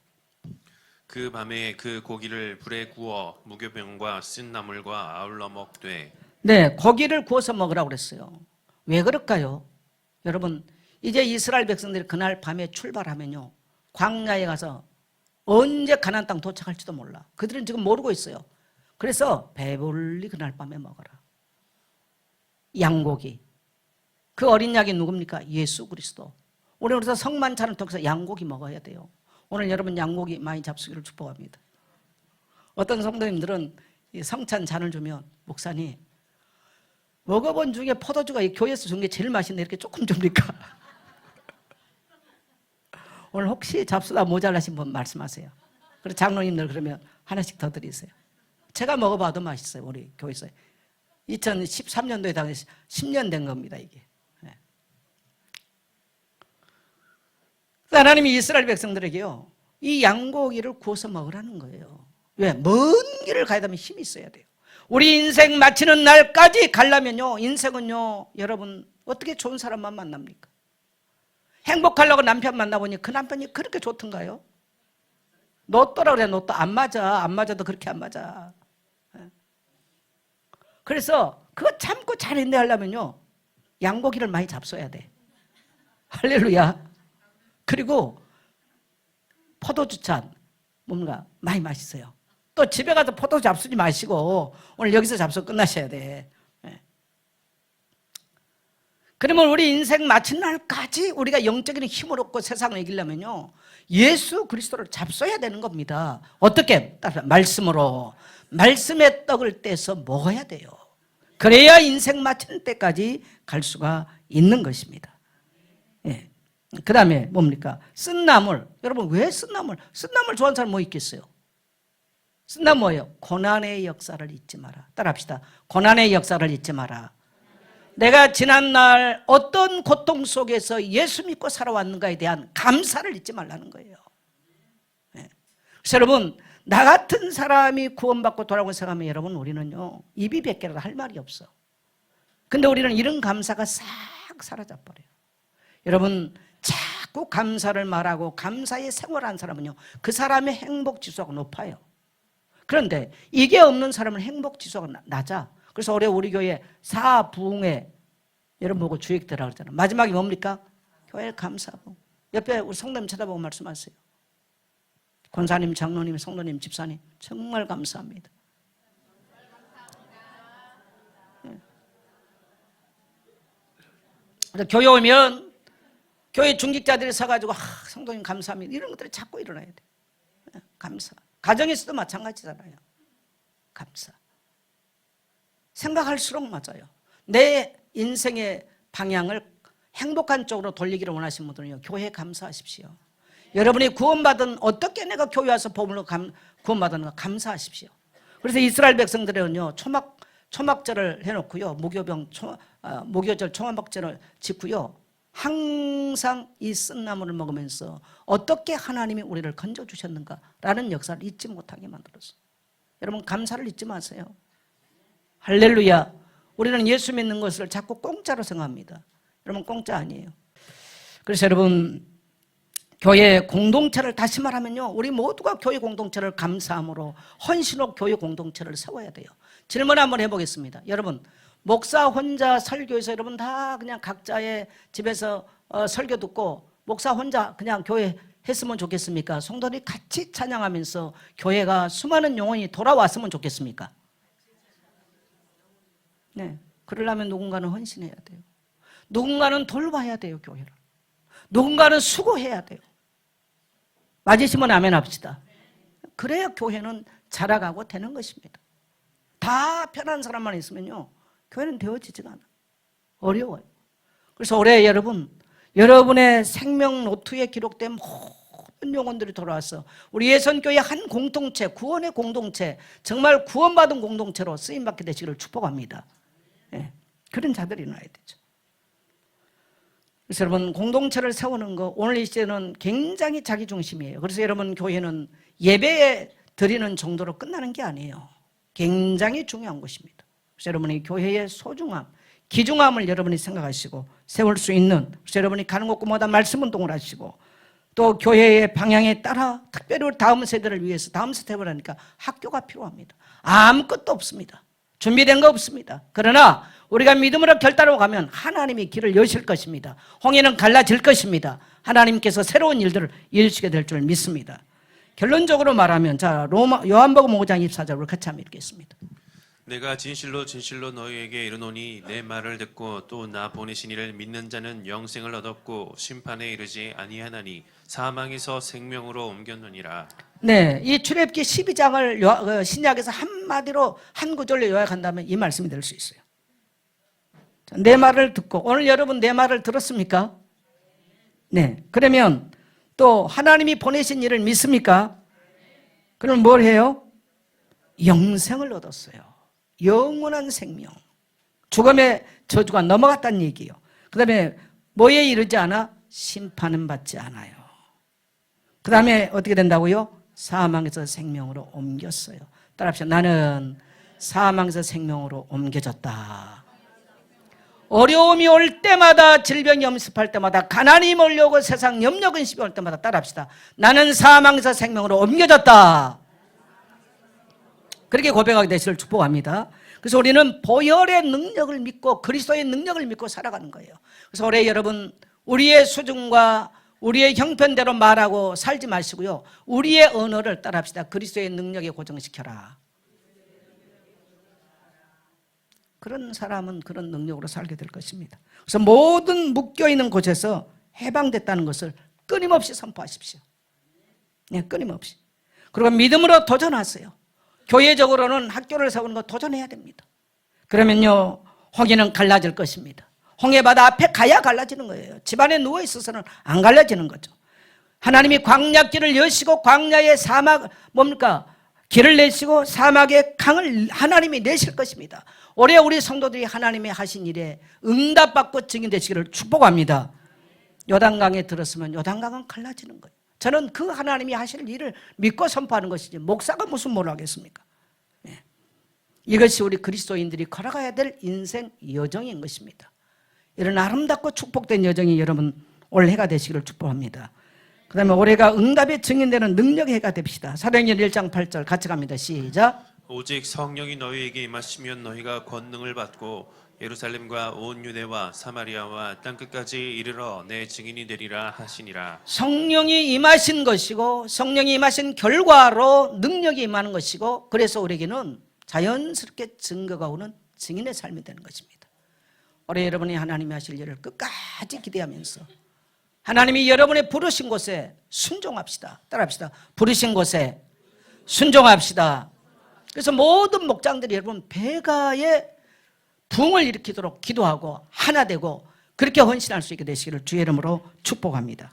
그 밤에 그 고기를 불에 구워 무교병과 쓴 나물과 아울러 먹되. 네, 고기를 구워서 먹으라고 그랬어요. 왜 그럴까요? 여러분, 이제 이스라엘 백성들이 그날 밤에 출발하면요, 광야에 가서 언제 가나안 땅 도착할지도 몰라. 그들은 지금 모르고 있어요. 그래서 배불리 그날 밤에 먹어라. 양고기. 그 어린 양이 누굽니까? 예수 그리스도. 우리는 그래서 성만찬을 통해서 양고기 먹어야 돼요. 오늘 여러분 양고기 많이 잡수기를 축복합니다. 어떤 성도님들은 이 성찬 잔을 주면 목사님, 먹어본 중에 포도주가 이 교회에서 준 게 제일 맛있네 이렇게 조금 줍니까? 오늘 혹시 잡수다 모자라신 분 말씀하세요. 그리고 장로님들 그러면 하나씩 더 드리세요. 제가 먹어봐도 맛있어요. 우리 교회에서 2013년도에 당해서 10년 된 겁니다. 이게. 네. 하나님이 이스라엘 백성들에게요, 이 양고기를 구워서 먹으라는 거예요. 왜? 먼 길을 가야 되면 힘이 있어야 돼요. 우리 인생 마치는 날까지 가려면요, 인생은요, 여러분 어떻게 좋은 사람만 만납니까? 행복하려고 남편 만나보니 그 남편이 그렇게 좋던가요? 노또라 그래. 노또 안 맞아. 안 맞아도 그렇게 안 맞아. 그래서 그거 참고 잘 인내하려면요, 양고기를 많이 잡숴야 돼. 할렐루야. 그리고 포도주찬 뭔가 많이 마시세요. 또 집에 가서 포도 잡수지 마시고 오늘 여기서 잡수 끝나셔야 돼. 그러면 우리 인생 마친 날까지 우리가 영적인 힘을 얻고 세상을 이기려면요, 예수 그리스도를 잡숴야 되는 겁니다. 어떻게? 말씀으로. 말씀의 떡을 떼서 먹어야 돼요. 그래야 인생 마치는 때까지 갈 수가 있는 것입니다. 예. 그 다음에 뭡니까? 쓴나물. 여러분 왜 쓴나물? 쓴나물 좋아하는 사람 뭐 있겠어요? 쓴나물 뭐예요? 고난의 역사를 잊지 마라. 따라합시다. 고난의 역사를 잊지 마라. 내가 지난날 어떤 고통 속에서 예수 믿고 살아왔는가에 대한 감사를 잊지 말라는 거예요. 예. 그래서 여러분, 나 같은 사람이 구원받고 돌아온 생각하면 여러분, 우리는요, 입이 100개라도 할 말이 없어. 근데 우리는 이런 감사가 싹 사라져버려요. 여러분, 자꾸 감사를 말하고 감사의 생활하는 사람은요, 그 사람의 행복 지수가 높아요. 그런데 이게 없는 사람은 행복 지수가 낮아. 그래서 올해 우리 교회 사부흥회 여러분 보고 주역되라 그러잖아요. 마지막이 뭡니까? 교회 감사부. 옆에 우리 성도님 쳐다보고 말씀하세요. 권사님, 장로님, 성도님, 집사님 정말 감사합니다. 교회 오면 교회 중직자들이 서가지고 성도님 감사합니다 이런 것들이 자꾸 일어나야 돼요. 감사. 가정에서도 마찬가지잖아요. 감사. 생각할수록 맞아요. 내 인생의 방향을 행복한 쪽으로 돌리기를 원하시는 분들은요, 교회에 감사하십시오. 여러분이 구원받은, 어떻게 내가 교회 와서 복음으로 구원받았는가 감사하십시오. 그래서 이스라엘 백성들은요, 초막절을 해놓고요, 무교절 초막절을 짓고요, 항상 이 쓴나물을 먹으면서 어떻게 하나님이 우리를 건져주셨는가라는 역사를 잊지 못하게 만들었어요. 여러분 감사를 잊지 마세요. 할렐루야. 우리는 예수 믿는 것을 자꾸 공짜로 생각합니다. 여러분 공짜 아니에요. 그래서 여러분 교회 공동체를, 다시 말하면요, 우리 모두가 교회 공동체를 감사함으로 헌신으로 교회 공동체를 세워야 돼요. 질문 한번 해보겠습니다. 여러분 목사 혼자 설교해서 여러분 다 그냥 각자의 집에서 설교 듣고 목사 혼자 그냥 교회 했으면 좋겠습니까? 성도들이 같이 찬양하면서 교회가 수많은 영혼이 돌아왔으면 좋겠습니까? 네, 그러려면 누군가는 헌신해야 돼요. 누군가는 돌봐야 돼요. 교회를. 누군가는 수고해야 돼요. 맞으시면 아멘 합시다. 그래야 교회는 자라가고 되는 것입니다. 다 편한 사람만 있으면요, 교회는 되어지지가 않아요. 어려워요. 그래서 올해 여러분, 여러분의 생명 노트에 기록된 모든 영혼들이 돌아와서 우리 예선교회 한 공동체, 구원의 공동체, 정말 구원받은 공동체로 쓰임받게 되시기를 축복합니다. 네, 그런 자들이 나야 되죠. 그래서 여러분 공동체를 세우는 거, 오늘 이 시대는 굉장히 자기중심이에요. 그래서 여러분 교회는 예배 드리는 정도로 끝나는 게 아니에요. 굉장히 중요한 것입니다. 그래서 여러분이 교회의 소중함, 귀중함을 여러분이 생각하시고 세울 수 있는, 그래서 여러분이 가는 곳마다 말씀 운동을 하시고 또 교회의 방향에 따라 특별히 우리 다음 세대를 위해서, 다음 스텝을 하니까 학교가 필요합니다. 아무것도 없습니다. 준비된 거 없습니다. 그러나 우리가 믿음으로 결단하고 가면 하나님이 길을 여실 것입니다. 홍해는 갈라질 것입니다. 하나님께서 새로운 일들을 이루시게 될 줄 믿습니다. 결론적으로 말하면, 자, 요한복음 5장 24절 우리 같이 한번 읽겠습니다. 내가 진실로 진실로 너희에게 이르노니 내 말을 듣고 또 나 보내신 이를 믿는 자는 영생을 얻었고 심판에 이르지 아니하나니 사망에서 생명으로 옮겼느니라. 네, 이 출애굽기 12장을 신약에서 한마디로 한 구절로 요약한다면 이 말씀이 될 수 있어요. 내 말을 듣고, 오늘 여러분 내 말을 들었습니까? 네, 그러면 또 하나님이 보내신 일을 믿습니까? 그럼 뭘 해요? 영생을 얻었어요. 영원한 생명. 죽음의 저주가 넘어갔다는 얘기예요. 그 다음에 뭐에 이르지 않아? 심판은 받지 않아요. 그 다음에 어떻게 된다고요? 사망에서 생명으로 옮겼어요. 따라합시다. 나는 사망에서 생명으로 옮겨졌다. 어려움이 올 때마다, 질병이 엄습할 때마다, 가난이 몰려오고 세상 염려 근심이 올 때마다 따라합시다. 나는 사망에서 생명으로 옮겨졌다. 그렇게 고백하게 되시를 축복합니다. 그래서 우리는 보혈의 능력을 믿고 그리스도의 능력을 믿고 살아가는 거예요. 그래서 올해 여러분 우리의 수준과 우리의 형편대로 말하고 살지 마시고요, 우리의 언어를 따라합시다. 그리스도의 능력에 고정시켜라. 그런 사람은 그런 능력으로 살게 될 것입니다. 그래서 모든 묶여있는 곳에서 해방됐다는 것을 끊임없이 선포하십시오. 네, 끊임없이. 그리고 믿음으로 도전하세요. 교회적으로는 학교를 세우는 거 도전해야 됩니다. 그러면요, 홍해는 갈라질 것입니다. 홍해바다 앞에 가야 갈라지는 거예요. 집안에 누워있어서는 안 갈라지는 거죠. 하나님이 광야길을 여시고 광야의 사막, 길을 내시고 사막의 강을 하나님이 내실 것입니다. 올해 우리 성도들이 하나님이 하신 일에 응답받고 증인되시기를 축복합니다. 요단강에 들었으면 요단강은 갈라지는 거예요. 저는 그 하나님이 하실 일을 믿고 선포하는 것이지 목사가 무슨 뭘 하겠습니까? 네. 이것이 우리 그리스도인들이 걸어가야 될 인생 여정인 것입니다. 이런 아름답고 축복된 여정이 여러분 올 해가 되시기를 축복합니다. 그 다음에 올해가 응답의 증인되는 능력의 해가 됩시다. 사도행전 1장 8절 같이 갑니다. 시작. 오직 성령이 너희에게 임하시면 너희가 권능을 받고 예루살렘과 온 유대와 사마리아와 땅 끝까지 이르러 내 증인이 되리라 하시니라. 성령이 임하신 것이고 성령이 임하신 결과로 능력이 임하는 것이고 그래서 우리에게는 자연스럽게 증거가 오는 증인의 삶이 되는 것입니다. 올해 여러분이 하나님이 하실 일을 끝까지 기대하면서 하나님이 여러분의 부르신 곳에 순종합시다. 따라합시다. 부르신 곳에 순종합시다. 그래서 모든 목장들이 여러분 배가의 부흥을 일으키도록 기도하고 하나 되고 그렇게 헌신할 수 있게 되시기를 주의 이름으로 축복합니다.